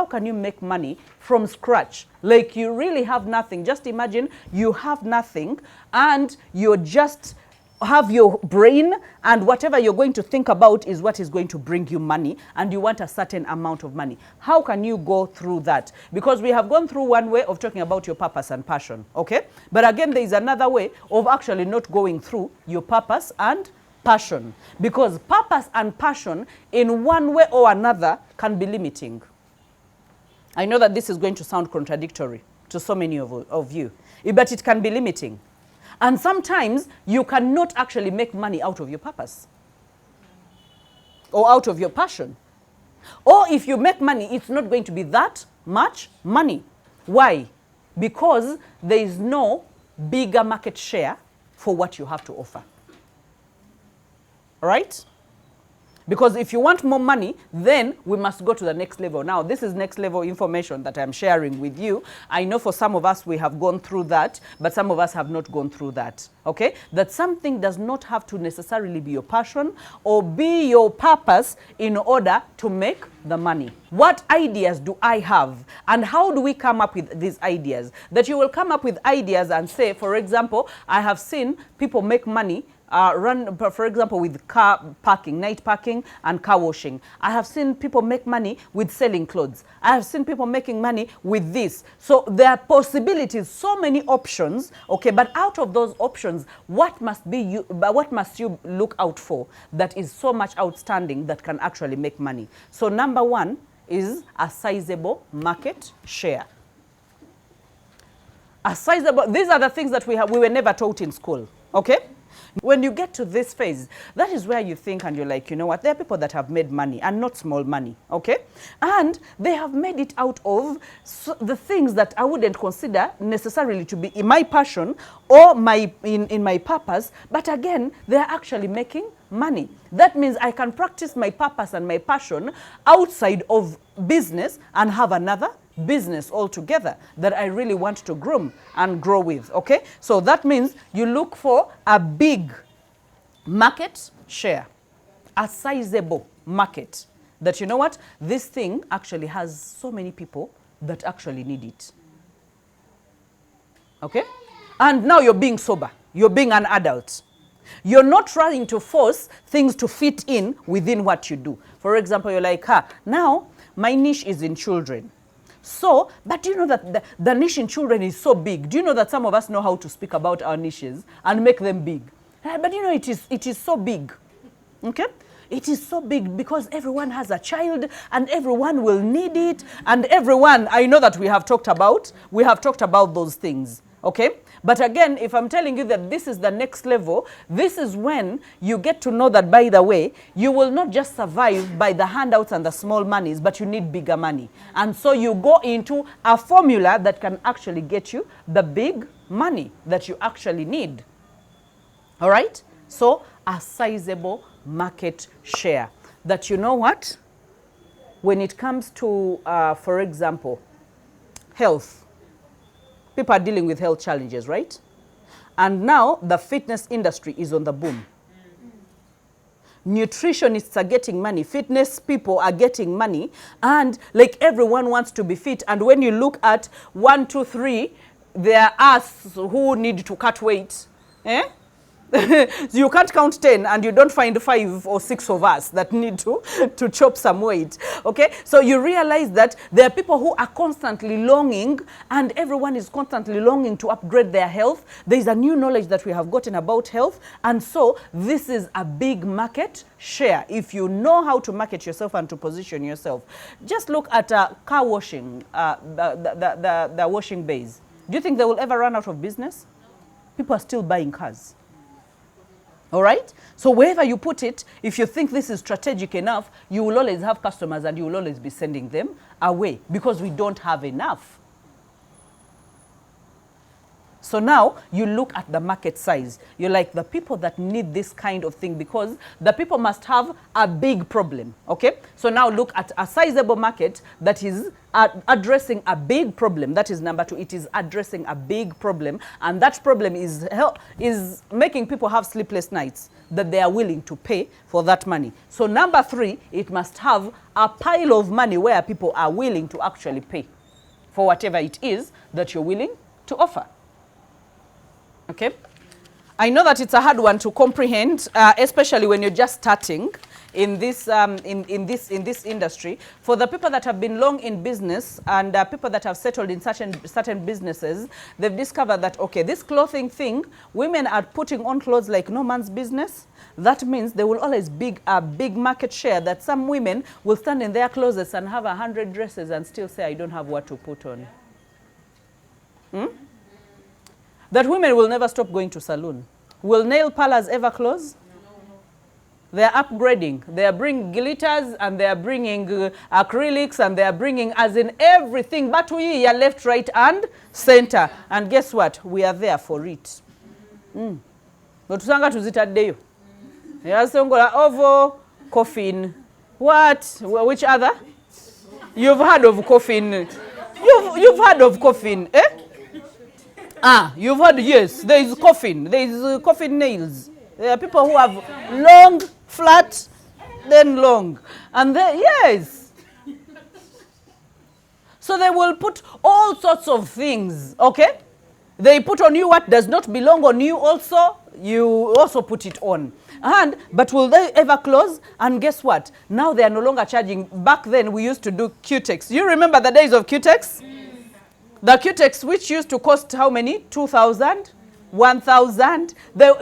how can you make money from scratch? Like you really have nothing. Just imagine you have nothing and you're just have your brain, and whatever you're going to think about is what is going to bring you money, and you want a certain amount of money. How can you go through that? Because we have gone through one way of talking about your purpose and passion, okay? But again, there is another way of actually not going through your purpose and passion, because purpose and passion in one way or another can be limiting. I know that this is going to sound contradictory to so many of you, but it can be limiting. And sometimes you cannot actually make money out of your purpose or out of your passion. Or if you make money, it's not going to be that much money. Why? Because there is no bigger market share for what you have to offer. All right? Because if you want more money, then we must go to the next level. Now, this is next level information that I'm sharing with you. I know for some of us, we have gone through that, but some of us have not gone through that, okay? That something does not have to necessarily be your passion or be your purpose in order to make the money. What ideas do I have? And how do we come up with these ideas? That you will come up with ideas and say, for example, I have seen people make money run, for example, with car parking, night parking and car washing. I have seen people make money with selling clothes. I have seen people making money with this. So there are possibilities, so many options, okay, but out of those options, what must you look out for that is so much outstanding that can actually make money? So number one is a sizable market share. A sizable, these are the things that we were never taught in school, okay? When you get to this phase, that is where you think and you're like, you know what, there are people that have made money and not small money, okay? And they have made it out of the things that I wouldn't consider necessarily to be in my passion or in my purpose, but again, they're actually making money. That means I can practice my purpose and my passion outside of business and have another business altogether that I really want to groom and grow with, okay? So that means you look for a big market share, a sizable market that, you know what, this thing actually has so many people that actually need it, okay? And now you're being sober, you're being an adult. You're not trying to force things to fit in within what you do. For example, you're like, now my niche is in children. So, but do you know that the niche in children is so big? Do you know that some of us know how to speak about our niches and make them big? But you know, it is so big, okay? It is so big because everyone has a child and everyone will need it. And everyone, I know that we have talked about those things, okay? But again, if I'm telling you that this is the next level, this is when you get to know that, by the way, you will not just survive by the handouts and the small monies, but you need bigger money. And so you go into a formula that can actually get you the big money that you actually need. All right? So a sizable market share. That, you know what? When it comes to, for example, health, people are dealing with health challenges, right? And now the fitness industry is on the boom. Nutritionists are getting money. Fitness people are getting money. And like everyone wants to be fit. And when you look at 1, 2, 3, there are us who need to cut weight. So you can't count 10 and you don't find 5 or 6 of us that need to chop some weight, okay? So you realize that there are people who are constantly longing, and everyone is constantly longing to upgrade their health. There is a new knowledge that we have gotten about health, and so this is a big market share if you know how to market yourself and to position yourself. Just look at car washing, the washing bays. Do you think they will ever run out of business? People are still buying cars. All right? So wherever you put it, if you think this is strategic enough, you will always have customers and you will always be sending them away because we don't have enough. So now you look at the market size. You're like, the people that need this kind of thing, because the people must have a big problem, okay? So now look at a sizable market that is addressing a big problem. That is number 2. It is addressing a big problem, and that problem is making people have sleepless nights, that they are willing to pay for that money. So number 3, it must have a pile of money where people are willing to actually pay for whatever it is that you're willing to offer. Okay, I know that it's a hard one to comprehend, especially when you're just starting in this in this industry. For the people that have been long in business and people that have settled in certain businesses, they've discovered that, okay, this clothing thing, women are putting on clothes like no man's business. That means there will always be a big market share, that some women will stand in their closets and have 100 dresses and still say, I don't have what to put on. That women will never stop going to salon. Will nail parlors ever close? They are upgrading. They are bringing glitters, and they are bringing acrylics, and they are bringing, as in everything. But we are left, right, and center. And guess what? We are there for it. Tusanga tuzitaddeyo. Yasongola ovo, coffin. What? Which other? You've heard of coffin. You've heard of coffin, eh? You've heard, yes, there is coffin. There is coffin nails. There are people who have long, flat, then long. And then, yes. So they will put all sorts of things, okay? They put on you what does not belong on you also. You also put it on. But will they ever close? And guess what? Now they are no longer charging. Back then we used to do Q-Tex. You remember the days of Q-Tex? The Q-Tex, which used to cost how many? 2,000? 1,000? There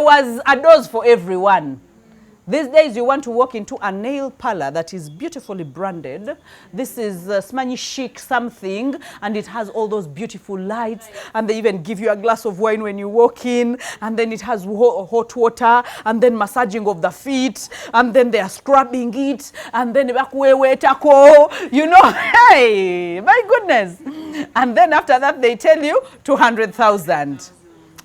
was a dose for everyone. These days you want to walk into a nail parlor that is beautifully branded. This is Smanyi Chic something, and it has all those beautiful lights, and they even give you a glass of wine when you walk in, and then it has hot water, and then massaging of the feet, and then they are scrubbing it, and then you know, hey, my goodness. And then after that they tell you 200,000.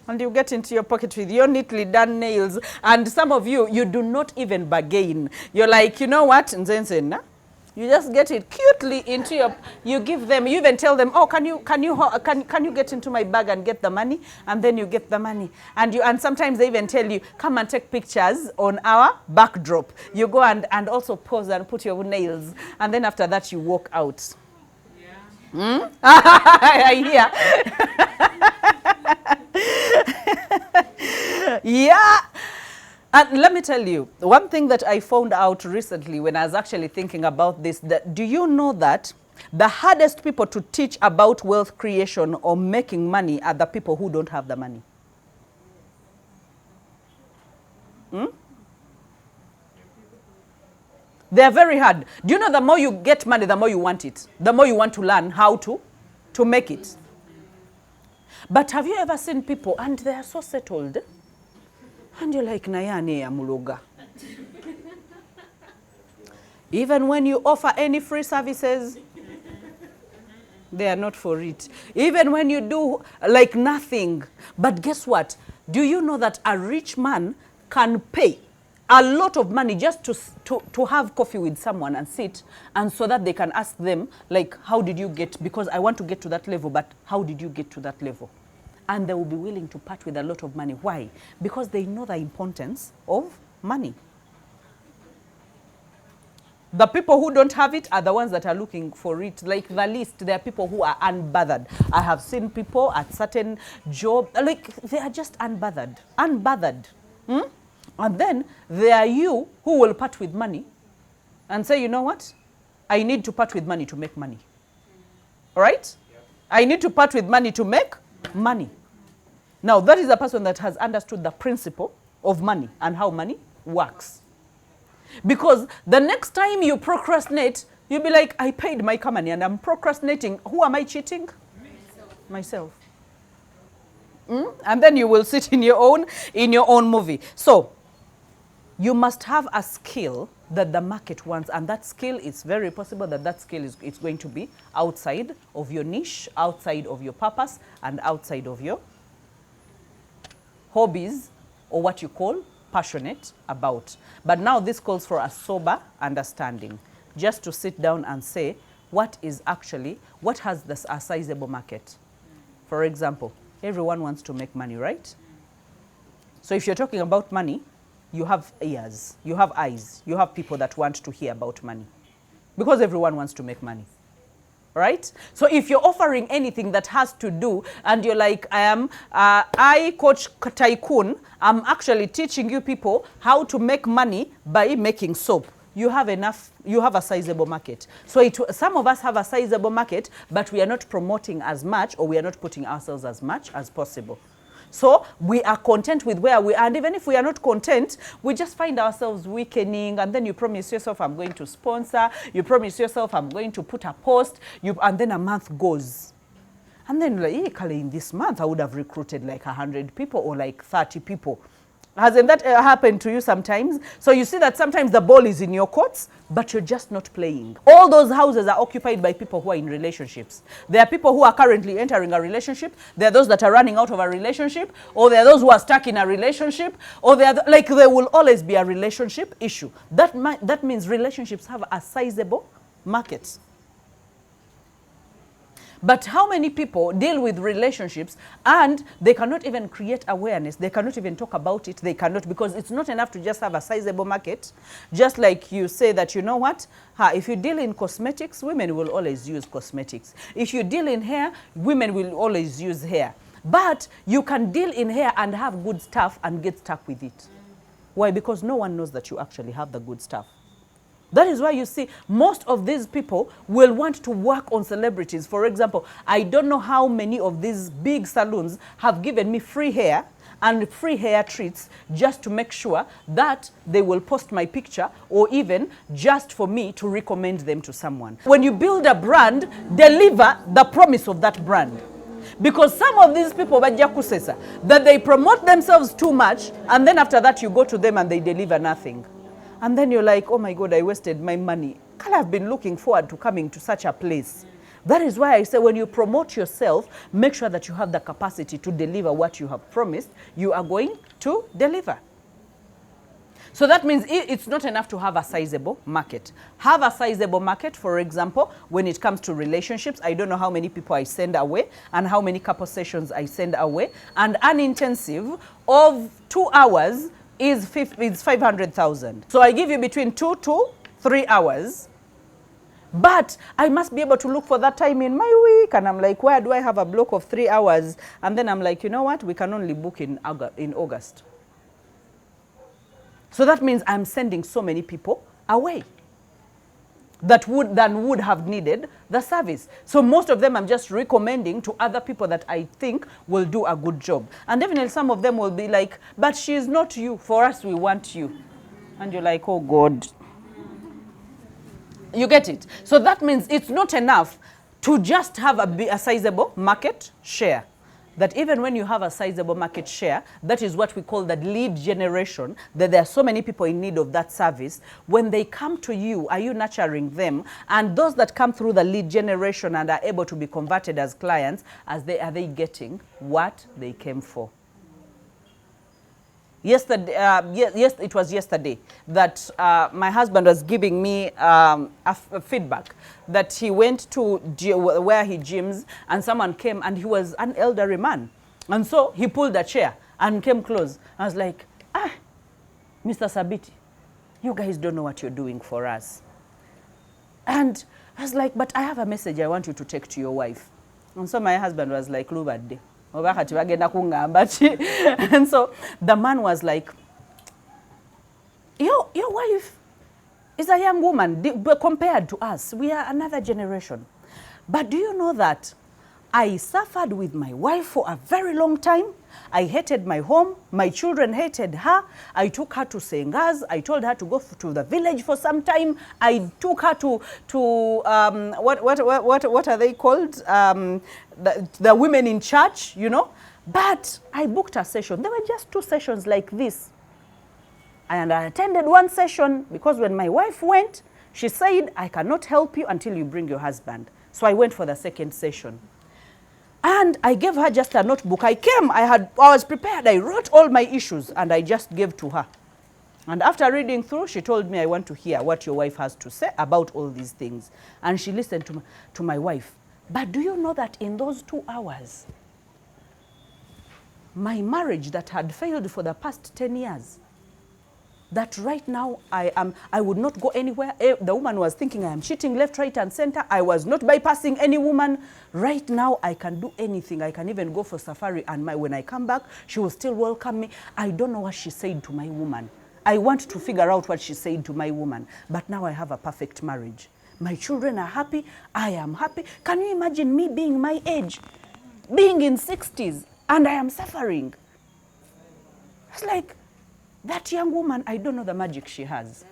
And you get into your pocket with your neatly done nails. And some of you, you do not even bargain. You're like, you know what? You just get it cutely into your, you give them, you even tell them, oh, can you get into my bag and get the money? And then you get the money. And sometimes they even tell you, come and take pictures on our backdrop. You go and also pose and put your nails. And then after that, you walk out. Yeah. I hear. Yeah. And let me tell you, one thing that I found out recently when I was actually thinking about this, that do you know that the hardest people to teach about wealth creation or making money are the people who don't have the money? They're very hard. Do you know the more you get money, the more you want it. The more you want to learn how to make it. But have you ever seen people and they are so settled? And you're like, Nayane ya muloga. Even when you offer any free services, they are not for it. Even when you do like nothing. But guess what? Do you know that a rich man can pay a lot of money just to have coffee with someone and sit, and so that they can ask them, like, how did you get, because I want to get to that level, but how did you get to that level? And they will be willing to part with a lot of money. Why? Because they know the importance of money. The people who don't have it are the ones that are looking for it. Like the list, there are people who are unbothered. I have seen people at certain jobs, like they are just unbothered. And then there are you who will part with money and say, you know what? I need to part with money to make money. All right? Yep. I need to part with money to make money. Now, that is a person that has understood the principle of money and how money works. Because the next time you procrastinate, you'll be like, I paid my company and I'm procrastinating. Who am I cheating? Myself. And then you will sit in your own movie. So, you must have a skill that the market wants, and that skill is very possible that skill is going to be outside of your niche, outside of your purpose, and outside of your hobbies, or what you call passionate about. But now this calls for a sober understanding, just to sit down and say, what has a sizable market? For example, everyone wants to make money, right? So if you're talking about money, you have ears, you have eyes, you have people that want to hear about money, because everyone wants to make money, right? So if you're offering anything that has to do, and you're like, I coach tycoon, I'm actually teaching you people how to make money by making soap. You have a sizable market. So some of us have a sizable market, but we are not promoting as much, or we are not putting ourselves as much as possible. So we are content with where we are, and even if we are not content, we just find ourselves weakening, and then you promise yourself, I'm going to sponsor, you promise yourself, I'm going to put a post, and then a month goes. And then like, hey, Kale, in this month, I would have recruited like 100 people or like 30 people. Hasn't that happened to you sometimes? So you see that sometimes the ball is in your courts, but you're just not playing. All those houses are occupied by people who are in relationships. There are people who are currently entering a relationship. There are those that are running out of a relationship, or there are those who are stuck in a relationship, or there will always be a relationship issue. That means relationships have a sizable market. But how many people deal with relationships and they cannot even create awareness? They cannot even talk about it. They cannot, because it's not enough to just have a sizable market. Just like you say that, you know what? If you deal in cosmetics, women will always use cosmetics. If you deal in hair, women will always use hair. But you can deal in hair and have good stuff and get stuck with it. Why? Because no one knows that you actually have the good stuff. That is why you see most of these people will want to work on celebrities. For example, I don't know how many of these big salons have given me free hair and free hair treats just to make sure that they will post my picture, or even just for me to recommend them to someone. When you build a brand, deliver the promise of that brand. Because some of these people, that they promote themselves too much, and then after that you go to them and they deliver nothing. And then you're like, oh my God, I wasted my money. I've been looking forward to coming to such a place. That is why I say when you promote yourself, make sure that you have the capacity to deliver what you have promised you are going to deliver. So that means it's not enough to have a sizable market. Have a sizable market, for example, when it comes to relationships. I don't know how many people I send away and how many couple sessions I send away. And an intensive of 2 hours is 500,000. So I give you between 2 to 3 hours. But I must be able to look for that time in my week. And I'm like, where do I have a block of 3 hours? And then I'm like, you know what? We can only book in August. So that means I'm sending so many people away that would have needed the service. So most of them I'm just recommending to other people that I think will do a good job. And definitely some of them will be like, but she's not you. For us, we want you. And you're like, oh God. You get it? So that means it's not enough to just have a sizable market share. That even when you have a sizable market share, that is what we call the lead generation, that there are so many people in need of that service. When they come to you, are you nurturing them? And those that come through the lead generation and are able to be converted as clients, are they getting what they came for? Yesterday, yes, it was yesterday that my husband was giving me a feedback that he went to where he gyms, and someone came, and he was an elderly man. And so he pulled a chair and came close. I was like, Mr. Sabiti, you guys don't know what you're doing for us. And I was like, but I have a message I want you to take to your wife. And so my husband was like, Lubade. And so the man was like, your wife is a young woman compared to us. We are another generation. But do you know that I suffered with my wife for a very long time? I hated my home. My children hated her. I took her to Sengas. I told her to go to the village for some time. I took her to what are they called? The women in church, you know. But I booked a session. There were just 2 sessions like this. And I attended one session because when my wife went, she said, I cannot help you until you bring your husband. So I went for the second session. And I gave her just a notebook. I was prepared. I wrote all my issues and I just gave to her. And after reading through, she told me, I want to hear what your wife has to say about all these things. And she listened to my wife. But do you know that in those 2 hours, my marriage that had failed for the past 10 years, that right now I would not go anywhere. The woman was thinking I am cheating left, right, and center. I was not bypassing any woman. Right now, I can do anything. I can even go for safari, and when I come back, she will still welcome me. I don't know what she said to my woman. I want to figure out what she said to my woman. But now I have a perfect marriage. My children are happy. I am happy. Can you imagine me being my age, being in 60s, and I am suffering? It's like, that young woman, I don't know the magic she has.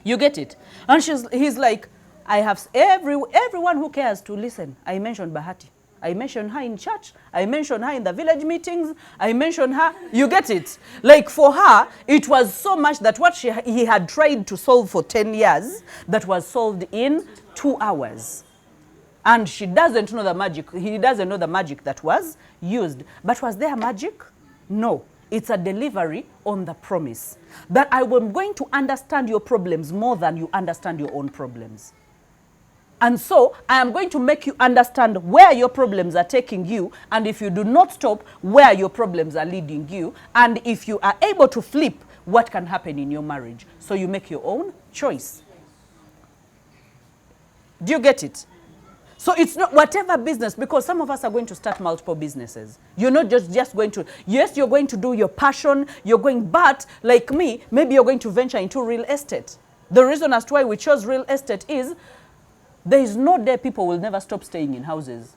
You get it? And he's like, I have everyone who cares to listen. I mentioned Bahati. I mentioned her in church. I mentioned her in the village meetings. I mentioned her. You get it? Like for her, it was so much that what he had tried to solve for 10 years, that was solved in 2 hours. And she doesn't know the magic. He doesn't know the magic that was used. But was there magic? No. It's a delivery on the promise that I am going to understand your problems more than you understand your own problems. And so I am going to make you understand where your problems are taking you, and if you do not stop, where your problems are leading you, and if you are able to flip, what can happen in your marriage. So you make your own choice. Do you get it? So it's not whatever business, because some of us are going to start multiple businesses. You're not just going to, yes, you're going to do your passion, but like me, maybe you're going to venture into real estate. The reason as to why we chose real estate is there is no day people will never stop staying in houses.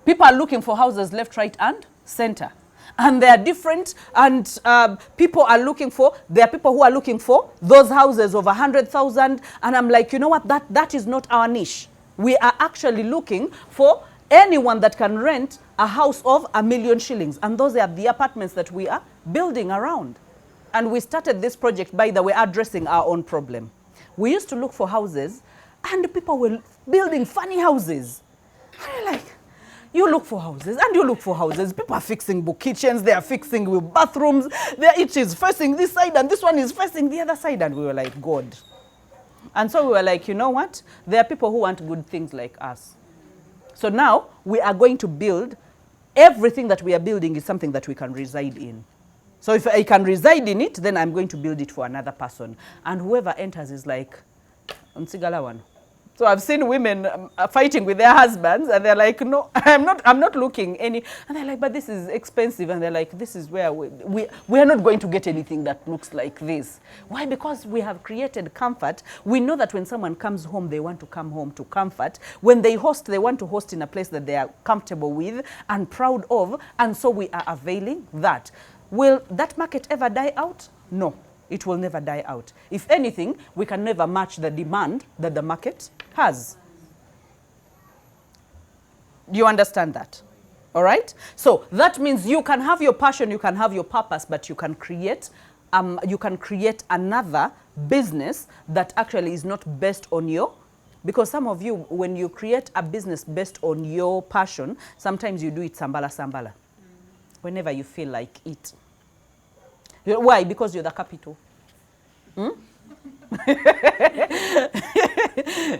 People are looking for houses left, right, and center. And they are different, and there are people who are looking for those houses of 100,000, and I'm like, you know what, that is not our niche. We are actually looking for anyone that can rent a house of 1 million shillings, and those are the apartments that we are building around. And we started this project, by the way, addressing our own problem. We used to look for houses, and people were building funny houses. And you're like, you look for houses and you look for houses. People are fixing book kitchens. They are fixing with bathrooms. Each is facing this side and this one is facing the other side. And we were like, God. And so we were like, you know what? There are people who want good things like us. So now we are going to build, everything that we are building is something that we can reside in. So if I can reside in it, then I'm going to build it for another person. And whoever enters is like, Nsigalawan. So I've seen women fighting with their husbands, and they're like, no, I'm not looking any. And they're like, but this is expensive. And they're like, this is where we are not going to get anything that looks like this. Why? Because we have created comfort. We know that when someone comes home, they want to come home to comfort. When they host, they want to host in a place that they are comfortable with and proud of. And so we are availing that. Will that market ever die out? No. It will never die out. If anything, we can never match the demand that the market has. Do you understand that? All right? So that means you can have your passion, you can have your purpose, but you can create another business that actually is not based on your, because some of you, when you create a business based on your passion, sometimes you do it sambala, whenever you feel like it. Why? Because you're the capital.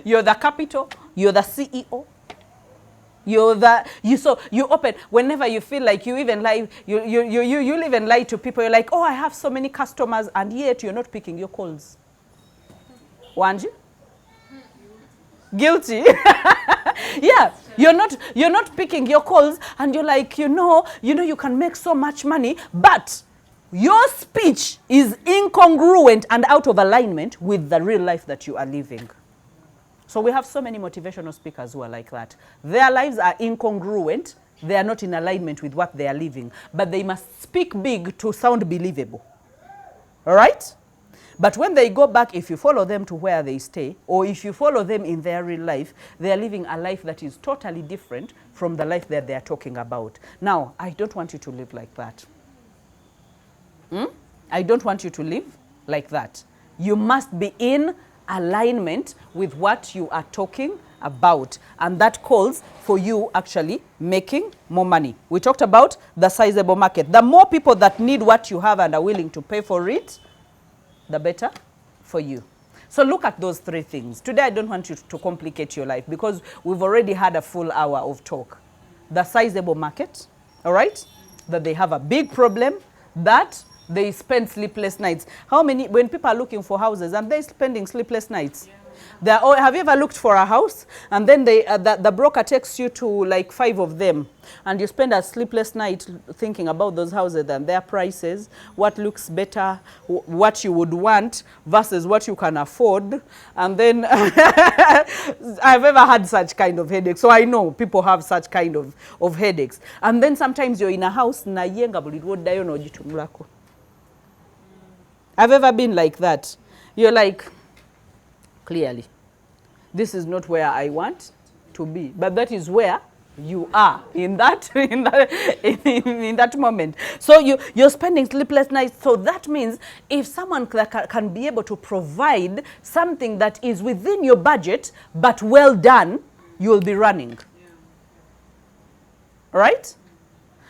You're the capital. You're the CEO. You open whenever you feel like you even lie. You even lie to people. You're like, oh, I have so many customers, and yet you're not picking your calls. Wanji? Guilty. Yeah, you're not picking your calls, and you're like, you know you can make so much money, but your speech is incongruent and out of alignment with the real life that you are living. So we have so many motivational speakers who are like that. Their lives are incongruent. They are not in alignment with what they are living. But they must speak big to sound believable. All right? But when they go back, if you follow them to where they stay, or if you follow them in their real life, they are living a life that is totally different from the life that they are talking about. Now, I don't want you to live like that. I don't want you to live like that. You must be in alignment with what you are talking about. And that calls for you actually making more money. We talked about the sizable market. The more people that need what you have and are willing to pay for it, the better for you. So look at those three things. Today I don't want you to complicate your life because we've already had a full hour of talk. The sizable market, all right? That they have a big problem, that they spend sleepless nights. How many, when people are looking for houses, and they're spending sleepless nights? Have you ever looked for a house and then the broker takes you to like 5 of them and you spend a sleepless night thinking about those houses and their prices, what looks better, what you would want versus what you can afford. And then I've ever had such kind of headaches. So I know people have such kind of headaches. And then sometimes you're in a house na yenga bulidwodayo no jitumulako. I've ever been like that. You're like, clearly, this is not where I want to be, but that is where you are in that in that moment. So you're spending sleepless nights. So that means if someone can be able to provide something that is within your budget but well done, you will be running. Right?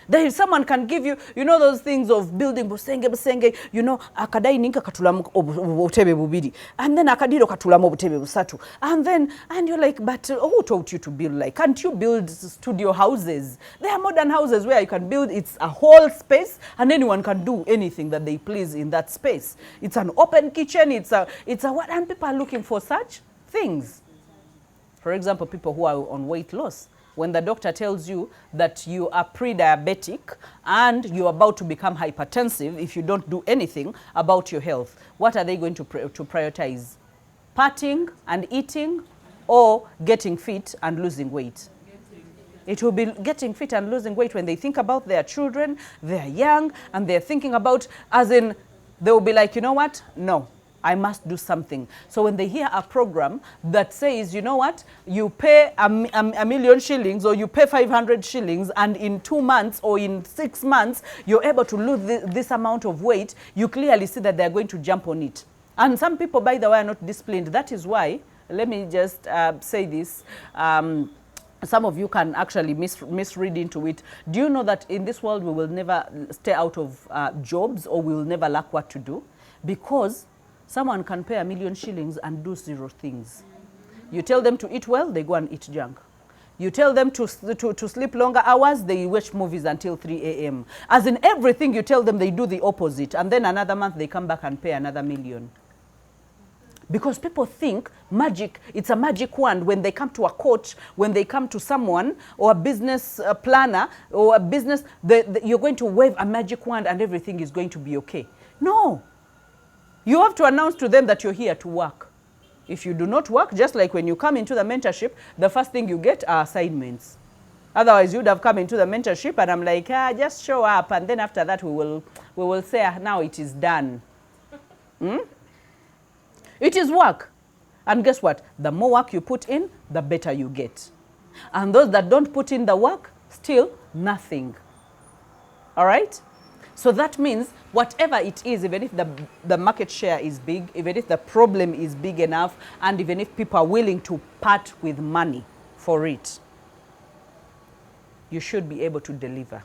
Then if someone can give you, you know those things of building, busenge, you know, akadai ninka katulamu obutebe bubiri, and then akadiro katulamu obutebe busatu, and you're like, but who taught you to build? Like, can't you build studio houses? There are modern houses where you can build, it's a whole space, and anyone can do anything that they please in that space. It's an open kitchen, it's a what, and people are looking for such things. For example, people who are on weight loss. When the doctor tells you that you are pre-diabetic and you're about to become hypertensive if you don't do anything about your health, what are they going to prioritize? Partying and eating or getting fit and losing weight? It will be getting fit and losing weight when they think about their children, they're young, and they're thinking about, as in, they will be like, you know what? No. I must do something. So when they hear a program that says, you know what, you pay a million shillings or you pay 500 shillings and in 2 months or in 6 months, you're able to lose this amount of weight, you clearly see that they're going to jump on it. And some people, by the way, are not disciplined. That is why, let me just say this, some of you can actually misread into it. Do you know that in this world we will never stay out of jobs or we will never lack what to do? Because someone can pay 1 million shillings and do 0 things. You tell them to eat well, they go and eat junk. You tell them to sleep longer hours, they watch movies until 3 a.m. As in everything you tell them, they do the opposite. And then another month they come back and pay another 1 million. Because people think magic, it's a magic wand. When they come to a coach, when they come to someone or a business planner or a business, you're going to wave a magic wand and everything is going to be okay. No. You have to announce to them that you're here to work. If you do not work, just like when you come into the mentorship, the first thing you get are assignments. Otherwise, you'd have come into the mentorship and I'm like, just show up. And then after that, we will say, now it is done. It is work. And guess what? The more work you put in, the better you get. And those that don't put in the work, still nothing. All right? So that means whatever it is, even if the market share is big, even if the problem is big enough, and even if people are willing to part with money for it, you should be able to deliver.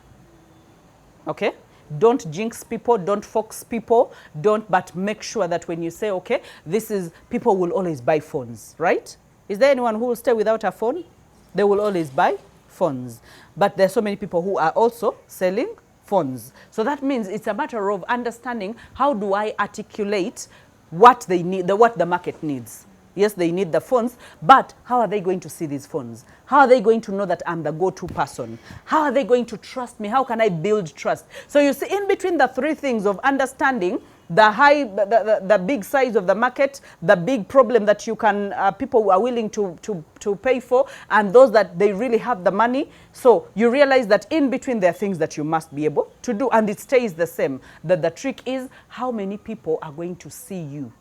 Okay? Don't jinx people, don't fox people, but make sure that when you say, okay, this is, people will always buy phones, right? Is there anyone who will stay without a phone? They will always buy phones. But there are so many people who are also selling phones. So that means it's a matter of understanding how do I articulate what they need, what the market needs. Yes, they need the phones, but how are they going to see these phones? How are they going to know that I'm the go-to person? How are they going to trust me? How can I build trust? So you see, in between the 3 things of understanding the big size of the market, the big problem that you can, people are willing to pay for, and those that they really have the money. So you realize that in between there are things that you must be able to do, and it stays the same. That the trick is how many people are going to see you.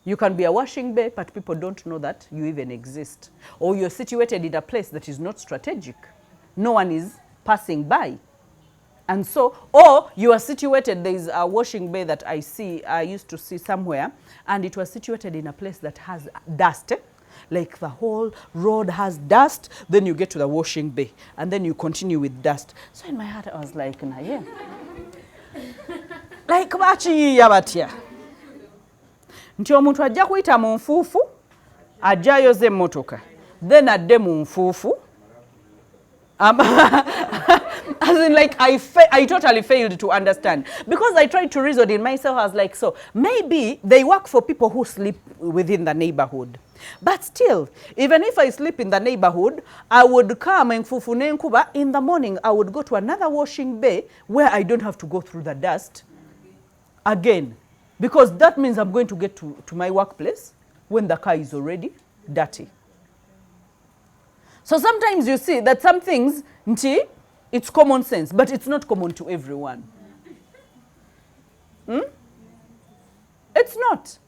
You can be a washing bay, but people don't know that you even exist. Or you're situated in a place that is not strategic. No one is passing by. And so, or you are situated, there is a washing bay that I used to see somewhere, and it was situated in a place that has dust. Like the whole road has dust, then you get to the washing bay, and then you continue with dust. So in my heart, I was like, nah, yeah. Like, bachiyiya batya. Nti omuntu ajja kuyita mu nfuufu, ajja ayoza emmotoka, then adde mu nfuufu. As in, like, I totally failed to understand. Because I tried to reason in myself, I was like, so maybe they work for people who sleep within the neighborhood. But still, even if I sleep in the neighborhood, I would come in Fufu Nenkuba. In the morning, I would go to another washing bay where I don't have to go through the dust again. Because that means I'm going to get to my workplace when the car is already dirty. So sometimes you see that some things, it's common sense, but it's not common to everyone. It's not.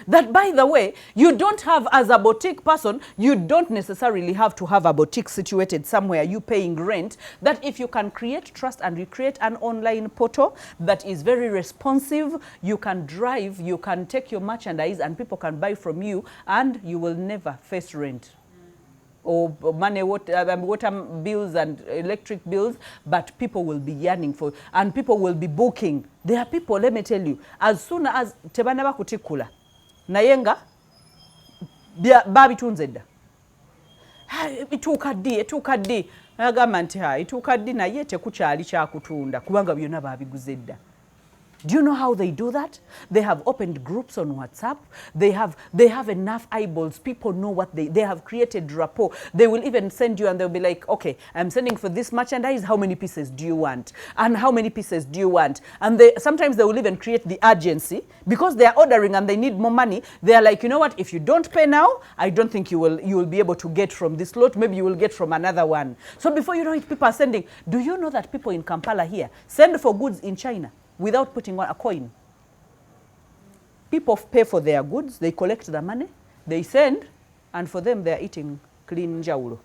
That, by the way, you don't have, as a boutique person, you don't necessarily have to have a boutique situated somewhere, you paying rent. That if you can create trust and you create an online portal that is very responsive, you can drive, you can take your merchandise and people can buy from you and you will never face rent. Or money, water bills and electric bills, but people will be yearning for, and people will be booking. There are people, let me tell you, as soon as tebanaba kutikula, nayenga, babitunze dda. Ituuka ddi, agamba nti ituuka ddi naye tekukyali kyakutunda kubanga byonna babiguze dda. Do you know how they do that? They have opened groups on WhatsApp. They have enough eyeballs. People know what they have created rapport. They will even send you and they'll be like, okay, I'm sending for this merchandise. How many pieces do you want? And how many pieces do you want? And sometimes they will even create the urgency because they are ordering and they need more money. They are like, you know what? If you don't pay now, I don't think you will be able to get from this lot. Maybe you will get from another one. So before you know it, people are sending. Do you know that people in Kampala here send for goods in China without putting on a coin? People pay for their goods, they collect the money, they send, and for them they are eating clean jaulo.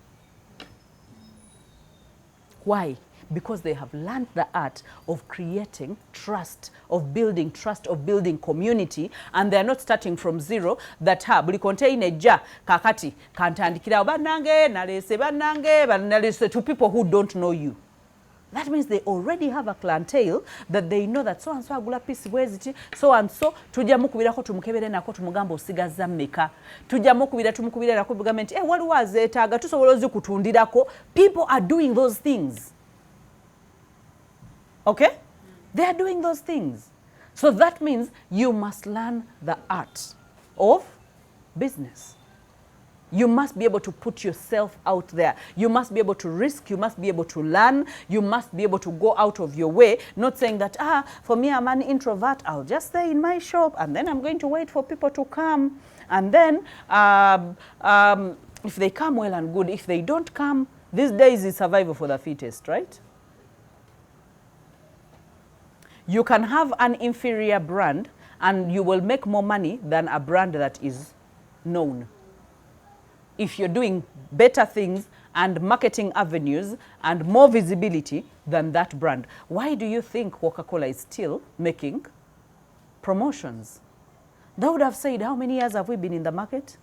Why? Because they have learned the art of creating trust, of building community, and they are not starting from zero. That buli container ja kakati kantandikira banange nalese to people who don't know you. That means they already have a clientele that they know that so and so agula piece bweziti, so and so tujja mukubirako tumukebere nako tumugamba osigaza mmeka, tujja mukubira tumukubira nako government waliwo azeetaaga tusobola ozikutundirako. People are doing those things. Okay? They are doing those things. So that means you must learn the art of business. You must be able to put yourself out there. You must be able to risk. You must be able to learn. You must be able to go out of your way. Not saying that, for me, I'm an introvert. I'll just stay in my shop and then I'm going to wait for people to come. And then if they come, well and good. If they don't come, these days is survival for the fittest, right? You can have an inferior brand and you will make more money than a brand that is known. If you're doing better things and marketing avenues and more visibility than that brand. Why do you think Coca-Cola is still making promotions? They would have said, how many years have we been in the market?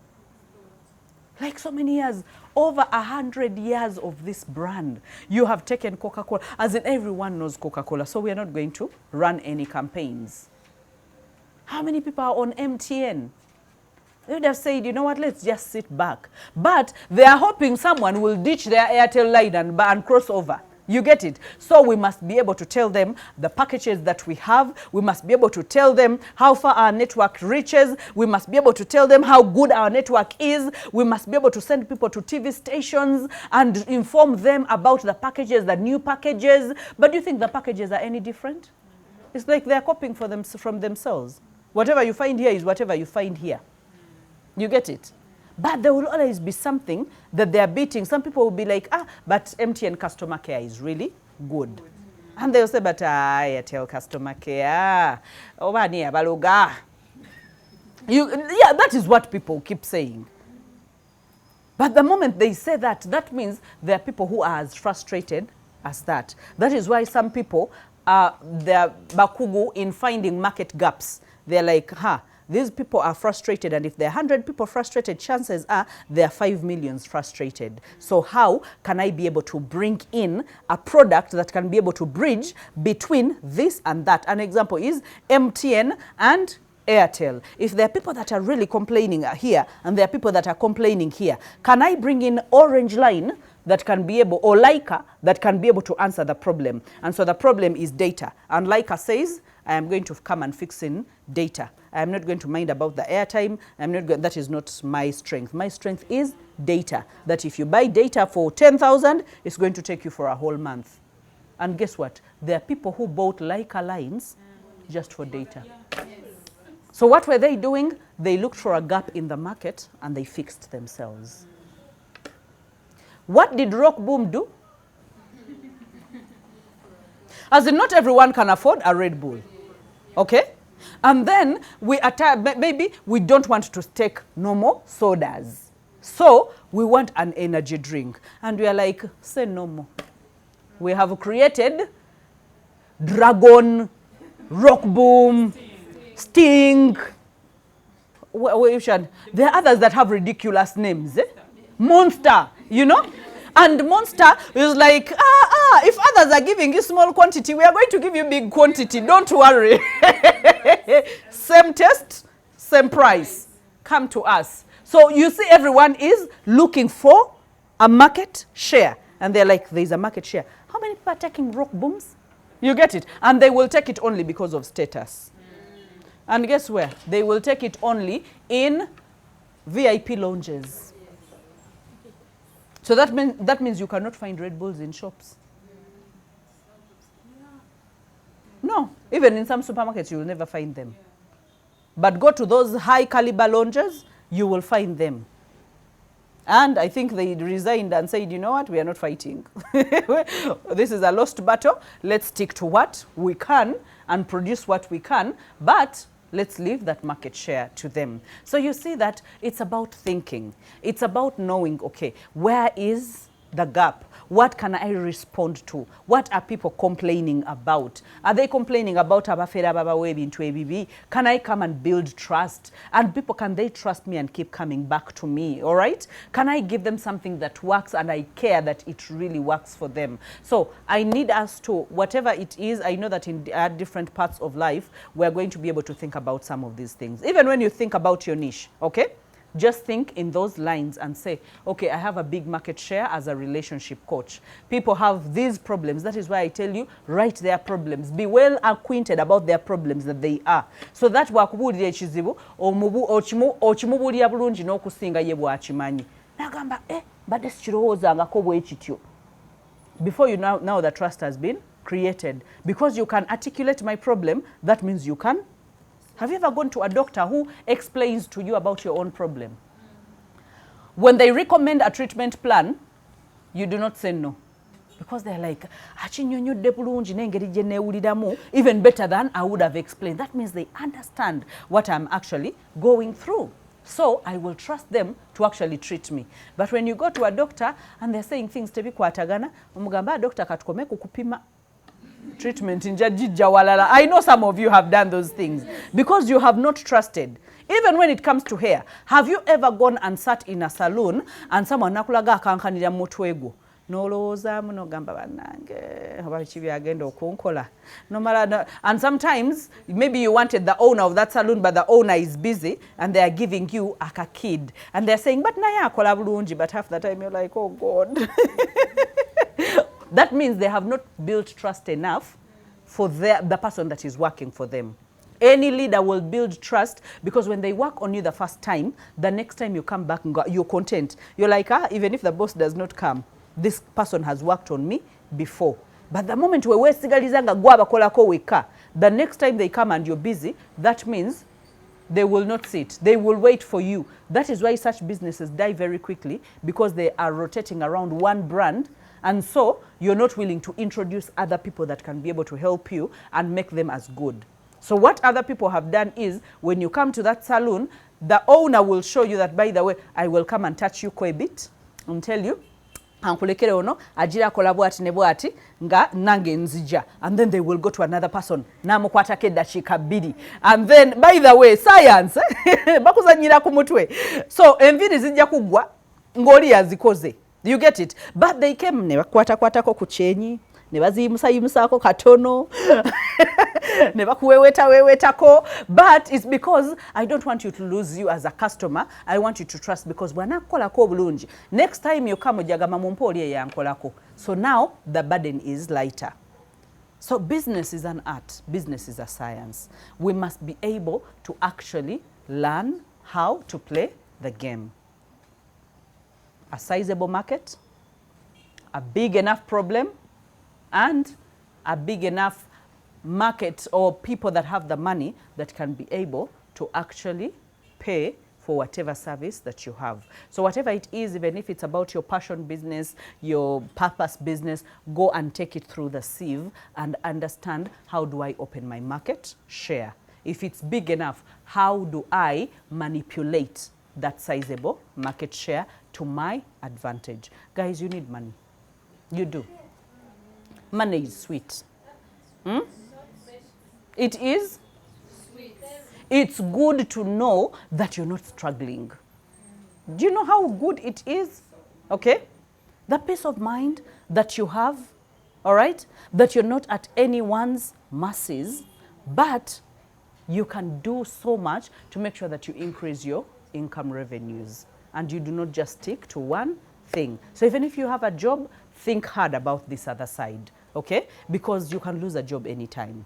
Like so many years, over 100 years of this brand. You have taken Coca-Cola, as in everyone knows Coca-Cola, so we are not going to run any campaigns. How many people are on MTN? They would have said, you know what, let's just sit back. But they are hoping someone will ditch their Airtel line and cross over. You get it? So we must be able to tell them the packages that we have. We must be able to tell them how far our network reaches. We must be able to tell them how good our network is. We must be able to send people to TV stations and inform them about the packages, the new packages. But do you think the packages are any different? It's like they're copying from themselves. Whatever you find here is whatever you find here. You get it? But there will always be something that they are beating. Some people will be like, but MTN customer care is really good. And they'll say, but Airtel customer care, baloga. Yeah, that is what people keep saying. But the moment they say that, that means there are people who are as frustrated as that. That is why some people, they're bakugu in finding market gaps. They're like, these people are frustrated, and if there are 100 people frustrated, chances are there are 5 million frustrated. So how can I be able to bring in a product that can be able to bridge between this and that? An example is MTN and Airtel. If there are people that are really complaining here and there are people that are complaining here, can I bring in Orange Line that can be able, or Leica that can be able to answer the problem? And so the problem is data. And Leica says, I am going to come and fix in data. I am not going to mind about the airtime. That is not my strength. My strength is data. That if you buy data for 10,000, it's going to take you for a whole month. And guess what? There are people who bought Leica lines just for data. So what were they doing? They looked for a gap in the market and they fixed themselves. What did Rock Boom do? As in, not everyone can afford a Red Bull. Okay? And then maybe we don't want to take normal sodas. So we want an energy drink. And we are like, say no more. We have created Dragon, Rock Boom, Sting. There are others that have ridiculous names. Monster, you know? And Monster is like, if others are giving you small quantity, we are going to give you big quantity. Don't worry. Same taste, same price. Come to us. So you see, everyone is looking for a market share. And they're like, there's a market share. How many people are taking Rock Booms? You get it? And they will take it only because of status. And guess where? They will take it only in VIP lounges. So that means you cannot find Red Bulls in shops. No, even in some supermarkets you will never find them. But go to those high caliber lounges, you will find them. And I think they resigned and said, you know what, we are not fighting. This is a lost battle. Let's stick to what we can and produce what we can, but let's leave that market share to them. So you see that it's about thinking. It's about knowing, okay, where is the gap? What can I respond to? What are people complaining about? Are they complaining about abafera baba webi into ABB? Can I come and build trust? And people, can they trust me and keep coming back to me? All right? Can I give them something that works and I care that it really works for them? So I need us to, whatever it is, I know that in different parts of life, we're going to be able to think about some of these things. Even when you think about your niche, okay? Just think in those lines and say, okay, I have a big market share as a relationship coach. People have these problems. That is why I tell you, write their problems. Be well acquainted about their problems that they are. So that wakubulira ekizibu okimubulira bulungi n'okusinga ye bw'akimanyi. Nagamba, badde sikirowoozangako bwe kityo. Before you now the trust has been created. Because you can articulate my problem, that means you can. Have you ever gone to a doctor who explains to you about your own problem? When they recommend a treatment plan, you do not say no. Because they're like, even better than I would have explained. That means they understand what I'm actually going through. So I will trust them to actually treat me. But when you go to a doctor and they're saying things to be kwatagana, umugamba doctor katukome kukupima treatment in Jawalala. I know some of you have done those things because you have not trusted. Even when it comes to hair, have you ever gone and sat in a salon and someone nakulaga akankanira mutwego? Noloza muno gamba banange abachibi agenda okunkola. No matter, and sometimes maybe you wanted the owner of that salon, but the owner is busy and they are giving you a kid and they're saying, but naye akola bulungi, but half the time you're like, oh God. That means they have not built trust enough for the person that is working for them. Any leader will build trust because when they work on you the first time, the next time you come back, you're content. You're like, even if the boss does not come, this person has worked on me before. But the moment we sigalizanga gwaba kolako weka, the next time they come and you're busy, that means they will not sit. They will wait for you. That is why such businesses die very quickly, because they are rotating around one brand. And so you're not willing to introduce other people that can be able to help you and make them as good. So what other people have done is, when you come to that salon, the owner will show you that, by the way, I will come and touch you quite a bit and tell you, ankulekere ono agira akola bwati ne bwati nga nange nzija, and then they will go to another person namukwatako eddakiika 2 and then by the way science bakuzanyira ku mutwe, so enviri zijja kugwa ng'oli yazikoze, you get it, but they came ne bakwatakwatako ku kyenyi ne baziyimusayimusaako katono ne bakuweewetako, but it's because I don't want you to lose you as a customer. I want you to trust, because bw'anakukolako obulungi next time you come ojagamba mumpe oli eyankolako, so now the burden is lighter. So business is an art, business is a science. We must be able to actually learn how to play the game. A sizable market, a big enough problem, and a big enough market or people that have the money that can be able to actually pay for whatever service that you have. So whatever it is, even if it's about your passion business, your purpose business, go and take it through the sieve and understand, how do I open my market share? If it's big enough, how do I manipulate that sizable market share to my advantage? Guys, you need money. You do. Money is sweet. It is sweet. It's good to know that you're not struggling. Do you know how good it is? Okay? The peace of mind that you have, all right? That you're not at anyone's mercies, but you can do so much to make sure that you increase your income revenues. And you do not just stick to one thing. So even if you have a job, think hard about this other side, okay? Because you can lose a job anytime.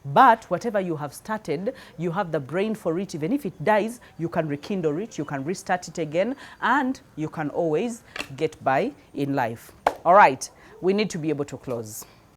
But whatever you have started, you have the brain for it. Even if it dies, you can rekindle it, you can restart it again, and you can always get by in life. All right, we need to be able to close.